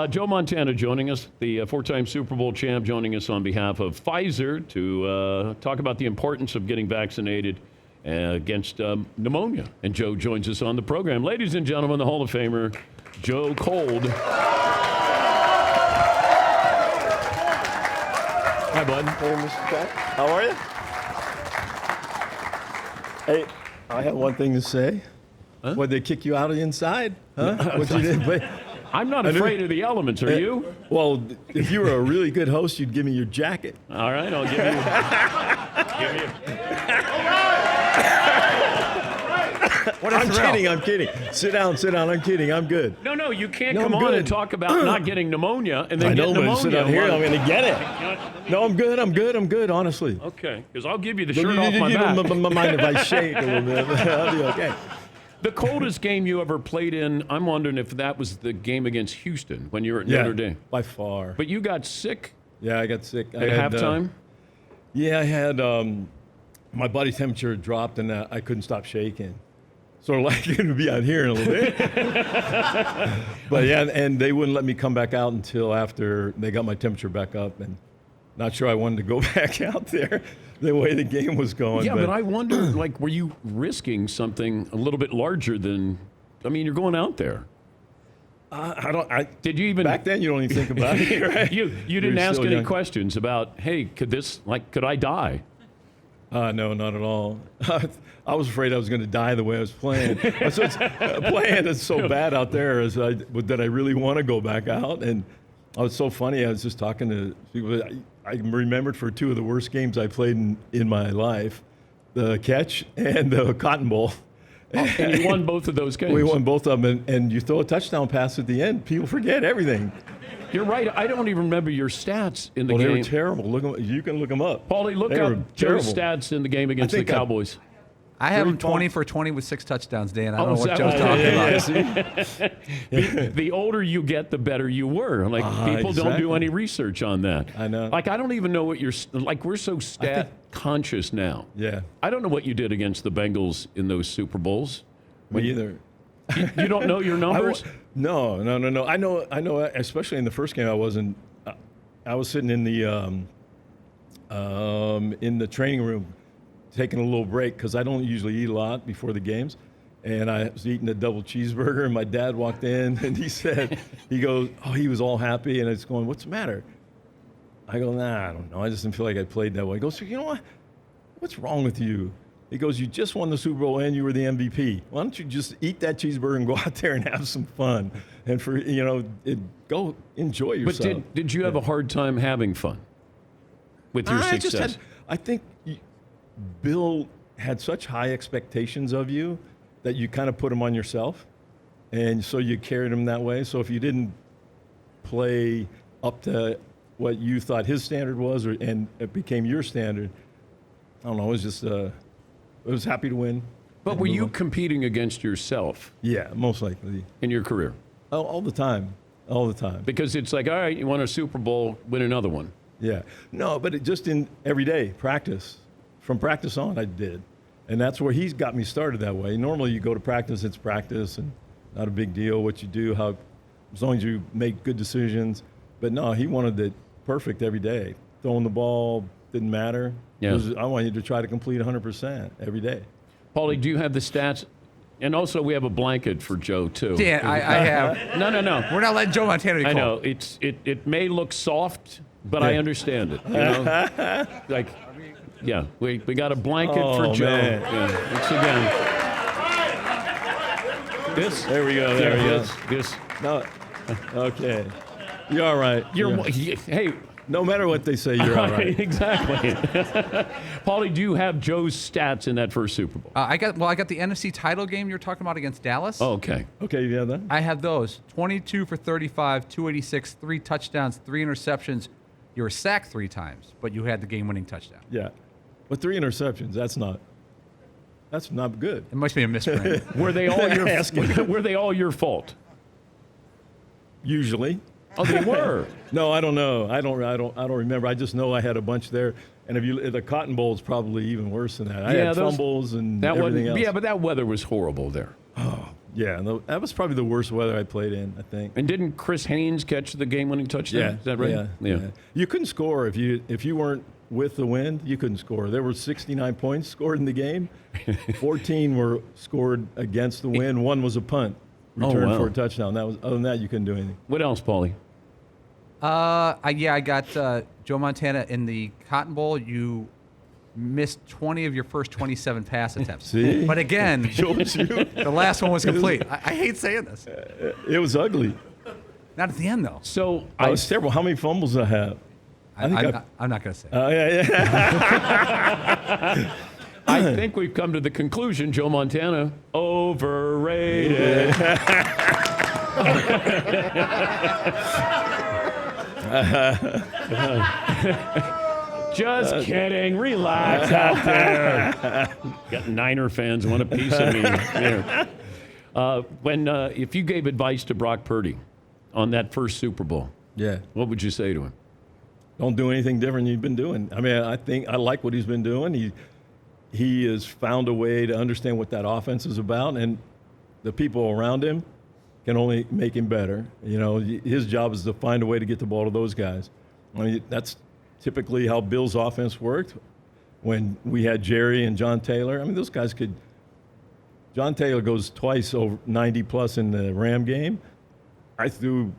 Joe Montana joining us, the four-time Super Bowl champ, joining us on behalf of Pfizer to talk about the importance of getting vaccinated against pneumonia. And Joe joins us on the program. Ladies and gentlemen, the Hall of Famer, Joe Cold. Hi, bud. Hey, Mr. Pat. How are you? Hey, I have one thing to say. Huh? Would they kick you out of the inside? Huh? What you did? Wait. I'm not afraid of the elements, are you? Well, if you were a really good host, you'd give me your jacket. All right, I'll give you. I'm kidding. Sit down. I'm kidding. I'm good. No, you can't come on and talk about not getting pneumonia and then I get know, pneumonia. but sit down here, I'm going to get it. No, I'm good, honestly. Okay, because I'll give you the shirt off my back. You don't mind if I shake a little bit. I'll be okay. The coldest game you ever played in, I'm wondering if that was the game against Houston when you were at Notre Dame. By far. But you got sick Yeah, I got sick. at halftime? I had my body's temperature dropped and I couldn't stop shaking. Sort of like you're going to be out here in a little bit. But yeah, and they wouldn't let me come back out until after they got my temperature back up. And not sure I wanted to go back out there the way the game was going. Yeah, but I wonder, like, were you risking something a little bit larger than, I mean, you're going out there. Did you even back then? You don't even think about it, right? You didn't You're ask so any young. questions about, hey, could I die? No, not at all. I was afraid I was going to die the way I was playing. Playing is so bad out there that I really want to go back out. And it was so funny. I was just talking to people. I remembered for two of the worst games I played in my life, the catch and the Cotton Bowl. And you won both of those games. We won both of them, and you throw a touchdown pass at the end, people forget everything. You're right. I don't even remember your stats in the game. They were terrible. You can look them up. Paulie, look up Joe's stats in the game against the Cowboys. I have him 20 for 20 with 6 touchdowns, Dan. I don't know what Joe's talking about. The older you get, the better you were. Like, people don't do any research on that. I know. Like, I don't even know what we're so stat conscious now. Yeah. I don't know what you did against the Bengals in those Super Bowls. Me either. You don't know your numbers? No. I know. Especially in the first game, I wasn't. I was sitting in the training room, taking a little break because I don't usually eat a lot before the games, and I was eating a double cheeseburger. And my dad walked in, and he goes, "Oh, he was all happy," and I was going, "What's the matter?" I go, "Nah, I don't know. I just didn't feel like I played that way." He goes, "You know what? What's wrong with you?" He goes, "You just won the Super Bowl and you were the MVP. Why don't you just eat that cheeseburger and go out there and have some fun? And go enjoy yourself." But did you have a hard time having fun with your success? I think Bill had such high expectations of you that you kind of put them on yourself. And so you carried him that way. So if you didn't play up to what you thought his standard was and it became your standard, I don't know, it was just... I was happy to win. But were you competing against yourself? Yeah, most likely. In your career? All the time. All the time. Because it's like, all right, you won a Super Bowl, win another one. Yeah. No, but just in every day, practice. From practice on, I did. And that's where he's got me started that way. Normally you go to practice, it's practice, and not a big deal what you do, as long as you make good decisions. But no, he wanted it perfect every day. Throwing the ball didn't matter. Yeah. I want you to try to complete 100% every day. Paulie, do you have the stats? And also, we have a blanket for Joe, too. Dan, I have. No. We're not letting Joe Montana be cold. I know. It may look soft, but I understand it. You know? We got a blanket for Joe. Man. Yeah, once again. This. There we go. There we go. This. No. Okay. You're all right. Hey. No matter what they say, you're all right. Exactly. Paulie, do you have Joe's stats in that first Super Bowl? I got the NFC title game you're talking about against Dallas. Oh, okay. Okay, you have that? I have those. 22 for 35, 286, 3 touchdowns, 3 interceptions. You were sacked 3 times, but you had the game-winning touchdown. Yeah. But 3 interceptions, that's not good. It must be a misprint. Were they all your fault? Usually. Oh, they were. No, I don't know. I don't remember. I just know I had a bunch there. And the Cotton Bowl is probably even worse than that. I had fumbles and everything else. Yeah, but that weather was horrible there. Oh, Yeah, that was probably the worst weather I played in, I think. And didn't Chris Haynes catch the game-winning touchdown? Yeah, Is that right? Yeah. You couldn't score if you weren't with the wind. You couldn't score. There were 69 points scored in the game. 14 were scored against the wind. One was a punt returned for a touchdown. Other than that, you couldn't do anything. What else, Paulie? I got Joe Montana in the Cotton Bowl. You missed 20 of your first 27 pass attempts. See? But again, Shows you. the last one was complete. I hate saying this. It was ugly. Not at the end, though. So It was terrible. How many fumbles did I have? I'm not going to say. Yeah. I think we've come to the conclusion, Joe Montana, overrated. Just kidding. Relax out there. Got Niner fans want a piece of me here. If you gave advice to Brock Purdy on that first Super Bowl, Yeah. what would you say to him? Don't do anything different than you've been doing. I mean, I think I like what he's been doing. He has found a way to understand what that offense is about, and the people around him can only make him better. You know, his job is to find a way to get the ball to those guys. I mean, that's typically how Bill's offense worked when we had Jerry and John Taylor. I mean, those guys could. John Taylor goes twice over 90 plus in the Ram game. I threw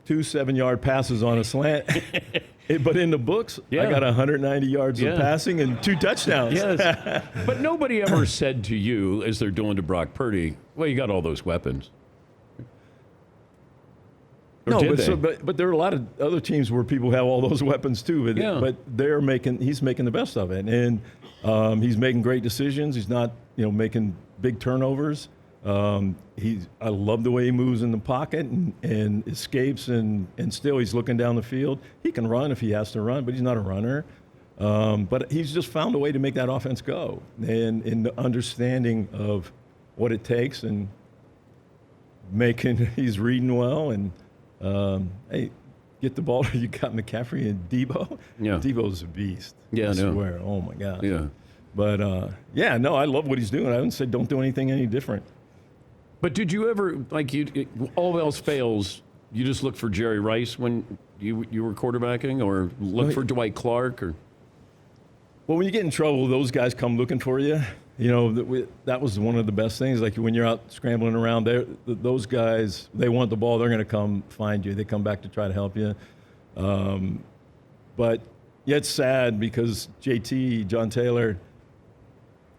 2 7-yard passes on a slant. But in the books, I got 190 yards of passing and 2 touchdowns. Yes. But nobody ever said to you, as they're doing to Brock Purdy, well, you got all those weapons. Or No, did they? but there are a lot of other teams where people have all those weapons too. But he's making the best of it, and he's making great decisions. He's not making big turnovers. I love the way he moves in the pocket and escapes, and still he's looking down the field. He can run if he has to run, but he's not a runner. But he's just found a way to make that offense go, and in the understanding of what it takes, and he's reading well, and hey, get the ball. You got McCaffrey and Debo. Yeah. Debo's a beast. Yeah, I I know. swear. Oh my God. Yeah. But I love what he's doing. I wouldn't say don't do anything any different. But did you ever, all else fails, you just look for Jerry Rice when you were quarterbacking, or look for Dwight Clark? Or Well, when you get in trouble, those guys come looking for you. That was one of the best things. Like when you're out scrambling around, those guys, they want the ball. They're going to come find you. They come back to try to help you. But yeah, it's sad because JT, John Taylor,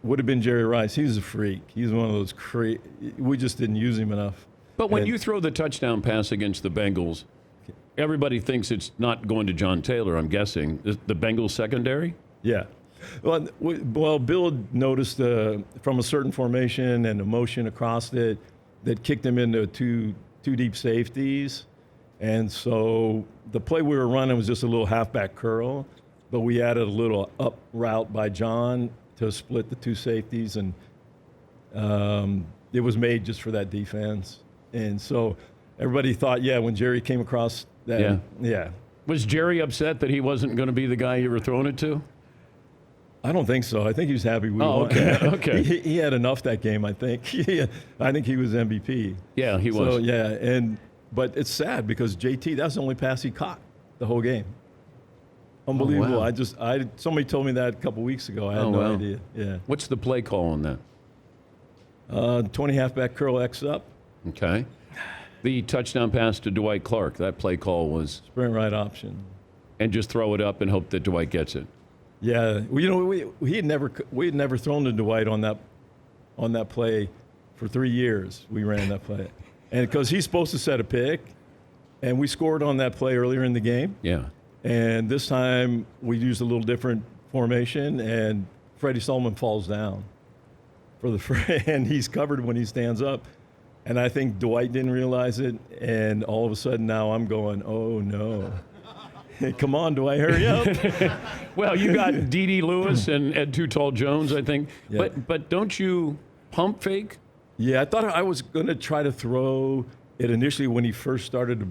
would have been Jerry Rice. He was a freak. He's one of those we just didn't use him enough. But when you throw the touchdown pass against the Bengals, everybody thinks it's not going to John Taylor, I'm guessing. The Bengals secondary? Yeah. Well, Bill noticed from a certain formation and a motion across it that kicked him into two deep safeties. And so the play we were running was just a little halfback curl, but we added a little up route by John to split the 2 safeties, and it was made just for that defense. And so everybody thought, when Jerry came across that, Was Jerry upset that he wasn't going to be the guy you were throwing it to? I don't think so. I think he was happy we won. Okay. Okay. He had enough that game, I think. I think he was MVP. Yeah, he was. So, but it's sad because JT, that's the only pass he caught the whole game. Unbelievable. wow. Somebody told me that a couple weeks ago. I had no idea. Yeah. What's the play call on that? 20 halfback curl X up. Okay. The touchdown pass to Dwight Clark, that play call was, Sprint right option. and just throw it up and hope that Dwight gets it. Yeah. Well, we had never thrown to Dwight on that play for 3 years. We ran that play. And because he's supposed to set a pick, and we scored on that play earlier in the game. Yeah. And this time we used a little different formation, and Freddie Solomon falls down and he's covered when he stands up. And I think Dwight didn't realize it, and all of a sudden now I'm going, oh no. Hey, come on, Dwight, hurry up. Well, you got D.D. Lewis and Ed Too Tall Jones, I think. Yeah. But don't you pump fake? Yeah, I thought I was going to try to throw it initially when he first started to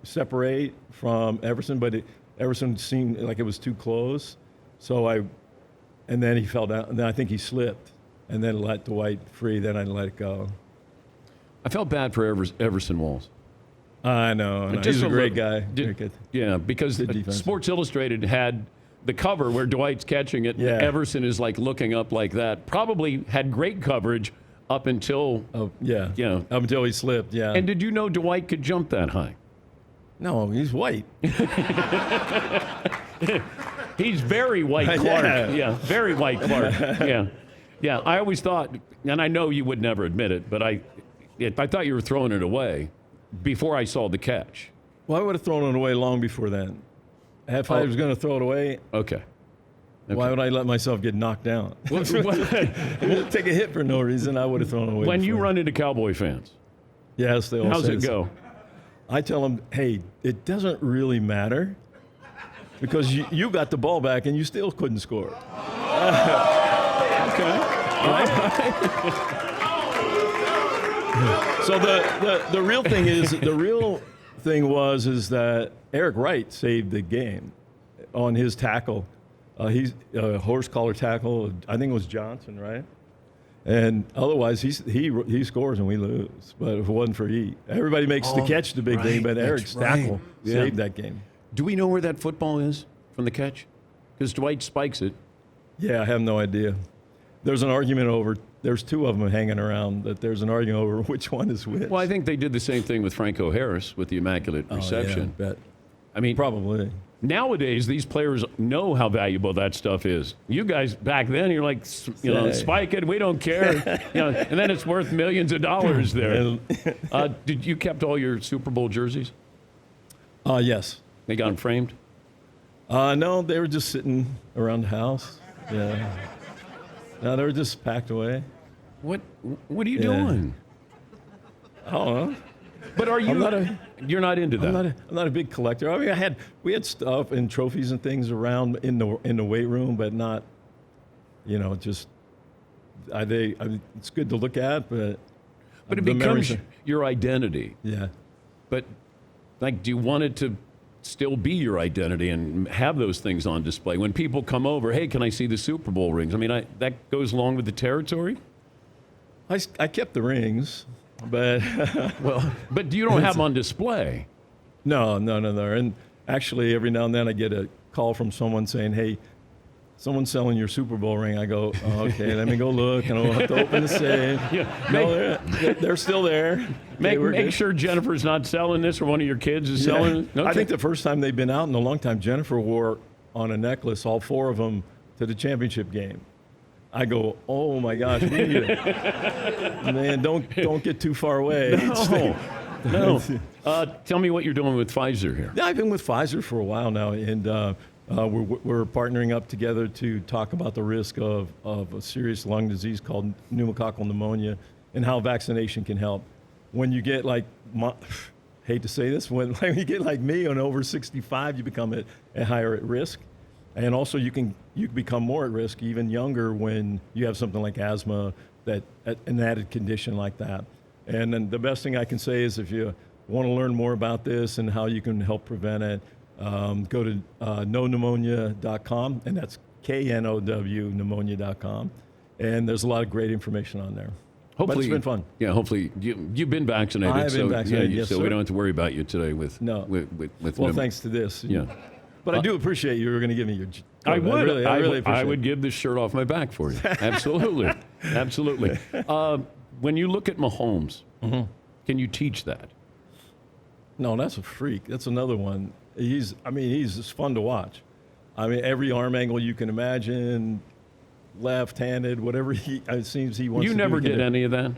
separate from Everson, but Everson seemed like it was too close. And then he fell down, and then I think he slipped, and then let Dwight free, then I let it go. I felt bad for Everson Walls. I know. Just He's a great little- guy. Did- Very good. Yeah, because Good defense. Sports Illustrated had the cover where Dwight's catching it. Yeah. Everson is like looking up like that. Probably had great coverage up until. Yeah. Yeah. Up until he slipped. Yeah. And did you know Dwight could jump that high? no, he's white. He's very White Clark. Yeah. Very White Clark. Yeah. Yeah, I always thought, and I know you would never admit it, but I thought you were throwing it away before I saw the catch. Well, I would have thrown it away long before then. If I was going to throw it away, Okay. why would I let myself get knocked down? What- Take a hit for no reason. I would have thrown it away. when you before. run into Cowboy fans, Yes, they all how's say it this. go? I tell them, hey, it doesn't really matter because you got the ball back and you still couldn't score. Okay. So the real thing is is that Eric Wright saved the game on his tackle. He's a horse collar tackle. I think it was Johnson, right? And otherwise, he scores and we lose. But if it wasn't for everybody makes the catch the big thing, but Eric's tackle saved that game. Do we know where that football is from the catch? Because Dwight spikes it. Yeah, I have no idea. There's an argument over. There's two of them hanging around. That there's an argument over which one is which. Well, I think they did the same thing with Franco Harris with the Immaculate Reception. Oh, yeah, bet. I mean, Probably. nowadays, these players know how valuable that stuff is. You guys back then, you're like, spike it, we don't care. And then it's worth millions of dollars there. Did you kept all your Super Bowl jerseys? Yes. They got them framed? No, they were just sitting around the house. Yeah. No, they were just packed away. What are you Yeah. doing? I don't know. But are you you're not into that? I'm not a big collector. I mean, we had stuff and trophies and things around in the weight room, but not, just. It's good to look at, but. But it the becomes memories are- your identity. Yeah. But do you want it to still be your identity and have those things on display when people come over? Hey, can I see the Super Bowl rings? I mean, that goes along with the territory. I kept the rings, but But you don't have them on display. no. And actually, every now and then I get a call from someone saying, "Hey, someone's selling your Super Bowl ring." I go, oh, "Okay, let me go look," and I'll have to open the safe. No, they're still there. Make sure Jennifer's not selling this, or one of your kids is selling it. Okay. I think the first time they've been out in a long time, Jennifer wore on a necklace all four of them to the championship game. I go, oh my gosh, we need it. Man, don't get too far away. No. Tell me what you're doing with Pfizer here. Yeah, I've been with Pfizer for a while now, and we're partnering up together to talk about the risk of a serious lung disease called pneumococcal pneumonia and how vaccination can help. When you get hate to say this, when you get like me and over 65, you become at higher at risk. And also you can become more at risk even younger when you have something like asthma, an added condition like that. And then the best thing I can say is if you want to learn more about this and how you can help prevent it, go to knowpneumonia.com, and that's KNOW pneumonia.com. And there's a lot of great information on there. But it's been fun. Yeah, hopefully you've been vaccinated. I have been vaccinated, yes, so we sir. don't have to worry about you today with Well, thanks to this. Yeah. But I do appreciate you were going to give me your. I would. I really appreciate I it. would give this shirt off my back for you. Absolutely. Absolutely. When you look at Mahomes, can you teach that? No, that's a freak. That's another one. He's just fun to watch. I mean, every arm angle you can imagine, left-handed, whatever it seems he wants to do. You never he can did do. any of that?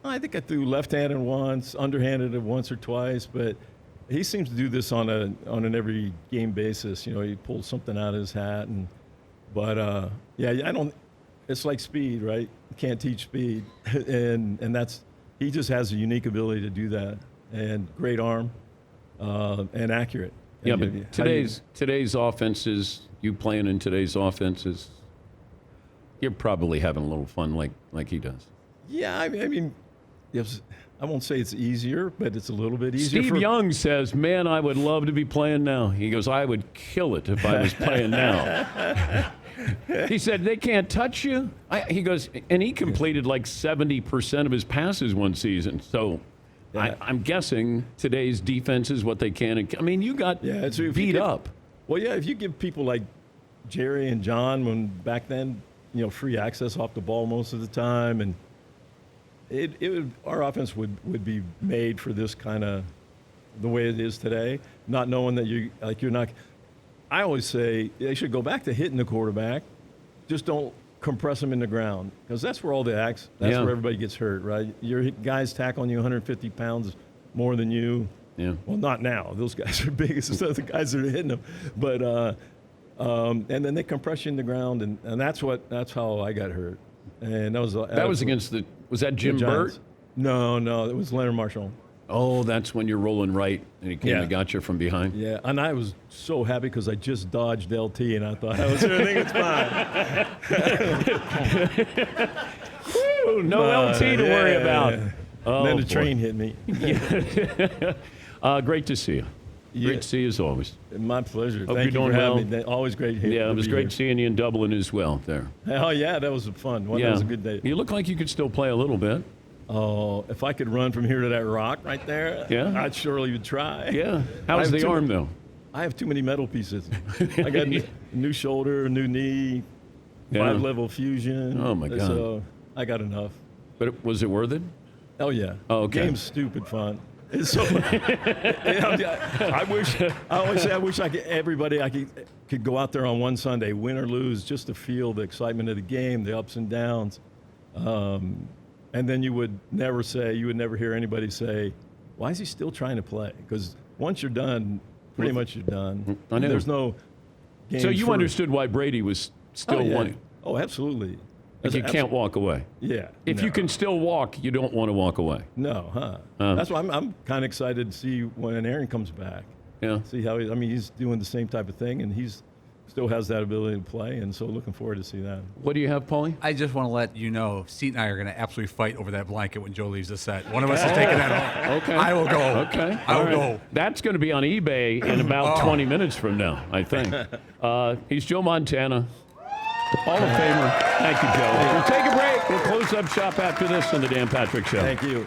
I think I threw left-handed once, underhanded it once or twice, but he seems to do this on an every game basis. He pulls something out of his hat, but I don't. It's like speed, right? You can't teach speed, and he just has a unique ability to do that, and great arm, and accurate. Yeah, And but today's offenses, you playing in today's offenses, you're probably having a little fun like he does. Yeah, I mean, I won't say it's easier, but it's a little bit easier. Steve Young says, "Man, I would love to be playing now." He goes, "I would kill it if I was playing now." He said, they can't touch you? He goes, and he completed like 70% of his passes one season. So I'm guessing today's defense is what they can. I mean, you got beat up. Well, yeah, if you give people like Jerry and John, when back then, free access off the ball most of the time, and our offense would be made for this kind of the way it is today, not knowing that you're not. I always say they should go back to hitting the quarterback. Just don't compress him in the ground, because that's where all the acts. That's where everybody gets hurt, right? Your guys tackling you 150 pounds more than you. Yeah. Well, not now. Those guys are big as the guys that are hitting them, but and then they compress you in the ground, and that's how I got hurt. And that was against was that Jim Burt? No, it was Leonard Marshall. Oh, that's when you're rolling right, and he came and got you from behind. Yeah, and I was so happy because I just dodged LT, and I thought everything was fine. Woo, no LT to worry about. Oh, then the train hit me. Great to see you. Great to see you as always. My pleasure. Hope Thank you're you doing for well. having me. Always great here. Yeah, it was great seeing you in Dublin as well there. Oh, yeah, that was fun. That was a good day. You look like you could still play a little bit. Oh, if I could run from here to that rock right there, I'd surely would try. Yeah. How's the arm, though? I have too many metal pieces. I got a new shoulder, a new knee, 5-level fusion. Oh, my God. So I got enough. But was it worth it? Oh, yeah. Oh, okay. Game's stupid fun. It's so I always say I wish I could go out there on one Sunday, win or lose, just to feel the excitement of the game, the ups and downs. And then you would never hear anybody say, why is he still trying to play? Because once you're done, pretty much you're done. I know. There's no game. So you understood why Brady was still wanting. Oh, absolutely. Like you can't walk away. Yeah. If you can still walk, you don't want to walk away. No, huh? That's why I'm kind of excited to see when Aaron comes back. Yeah. See how he's doing the same type of thing, and still has that ability to play, and so looking forward to see that. What do you have, Paulie? I just want to let you know, Seat and I are going to absolutely fight over that blanket when Joe leaves the set. One of us is taking that off. Okay. I will go. Okay. I will go. That's going to be on eBay in about 20 minutes from now, I think. He's Joe Montana, Hall of Famer. Thank you, Joe. We'll take a break. We'll close up shop after this on the Dan Patrick Show. Thank you.